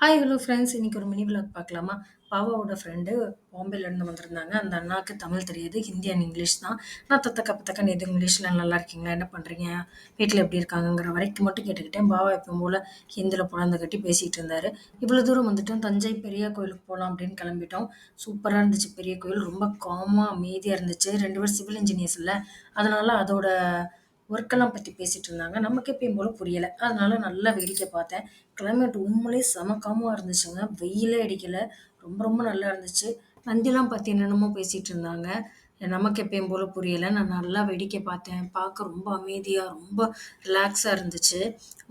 Hi hello friends. இன்னைக்கு ஒரு mini vlog பார்க்கலாமா? பாபாவோட ஃப்ரெண்டு பாம்பேலேருந்து வந்திருந்தாங்க. அந்த அண்ணாவுக்கு தமிழ் தெரியாது. ஹிந்தி அண்ட் இங்கிலீஷ் தான். நான் தத்தக்க பத்தக்கன்னு எது இங்கிலீஷில் நல்லா இருக்கீங்களா? என்ன பண்ணுறீங்க? வீட்டில் எப்படி இருக்காங்கங்கிற வரைக்கும் மட்டும் கேட்டுக்கிட்டேன். பாபா எப்பவும் போல் ஹிந்தியில் புலந்து கட்டி பேசிகிட்டு இருந்தார். இவ்வளோ தூரம் வந்துட்டோம், தஞ்சை பெரிய கோயிலுக்கு போகலாம் அப்படின்னு கிளம்பிட்டோம். சூப்பராக இருந்துச்சு பெரிய கோயில். ரொம்ப காமாக அமைதியாக இருந்துச்சு. 2 பேர் சிவில் இன்ஜினியர்ஸ் இல்லை, அதனால அதோட ஒர்க்கெல்லாம் பற்றி பேசிட்டு இருந்தாங்க. நமக்கு எப்பயும் போல புரியலை, அதனால நல்லா வேடிக்கை பார்த்தேன். கிளைமேட் உண்மையிலே செம காமாக இருந்துச்சுங்க. வெயிலே அடிக்கல. ரொம்ப ரொம்ப நல்லா இருந்துச்சு. நந்திலாம் பத்தி என்னென்னமோ பேசிட்டு இருந்தாங்க. நமக்கு எப்பயும் போல புரியல. நான் நல்லா வேடிக்கை பார்த்தேன். பார்க்க ரொம்ப அமைதியா, ரொம்ப ரிலாக்ஸா இருந்துச்சு.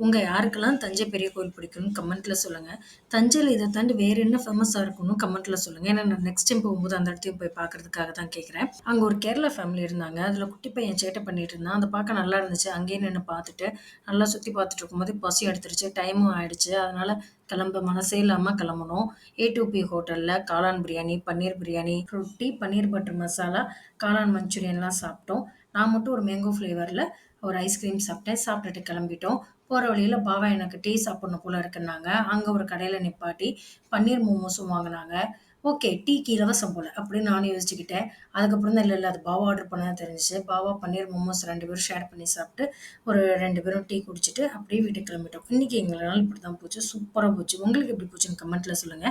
உங்க யாருக்கெல்லாம் தஞ்சை பெரிய கோயில் பிடிக்கும்னு கமெண்ட்ல சொல்லுங்க. தஞ்சையில இத தாண்டி வேற என்ன ஃபேமஸா இருக்கும்னு கமெண்ட்ல சொல்லுங்க. ஏன்னா நான் நெக்ஸ்ட் டைம் போகும்போது அந்த இடத்தையும் போய் பார்க்கறதுக்காக தான் கேட்கிறேன். அங்க ஒரு கேரளா ஃபேமிலி இருந்தாங்க. அதுல குட்டி பையன் சேட்டை பண்ணிட்டு இருந்தான். அத பார்க்க நல்லா இருந்துச்சு. அங்கேயே நின்னு பார்த்துட்டு, நல்லா சுத்தி பார்த்துட்டு இருக்கும்போது பசி எடுத்துருச்சு. டைமும் ஆயிடுச்சு. அதனால கிளம்ப மனசே இல்லாம கிளம்புனோம். A2P ஹோட்டல்ல காளான் பிரியாணி, பன்னீர் பிரியாணி, ரொட்டி, பன்னீர் பட்டர் மசாலா, காளான் மஞ்சூரியன்லாம் சாப்பிட்டோம். நான் மட்டும் ஒரு மேங்கோ ஃப்ளேவர்ல ஒரு ஐஸ்கிரீம் சாப்பிட்டேன். சாப்பிட்டுட்டு கிளம்பிட்டோம். போற வழியில பாபா எனக்கு டீ சாப்பிடணும் போல இருக்குன்னாங்க. அங்க ஒரு கடையில நிப்பாட்டி பன்னீர் மோமோஸும் வாங்குனாங்க. ஓகே, டீக்கு இலவசம் போல அப்படின்னு நானும் யோசிச்சுக்கிட்டேன். அதுக்கப்புறம் தான் இல்ல அது பாபா ஆர்டர் பண்ணான்னு தெரிஞ்சுச்சு. பாபா பன்னீர் மோமோஸ் 2 பேரும் ஷேர் பண்ணி சாப்பிட்டு ஒரு 2 பேரும் டீ குடிச்சிட்டு அப்படியே வீட்டுக்கு கிளம்பிட்டோம். இன்னைக்கு எங்க நாள் இப்படிதான் போச்சு. சூப்பரா போச்சு. உங்களுக்கு எப்படி போச்சுன்னு கமெண்ட்ல சொல்லுங்க.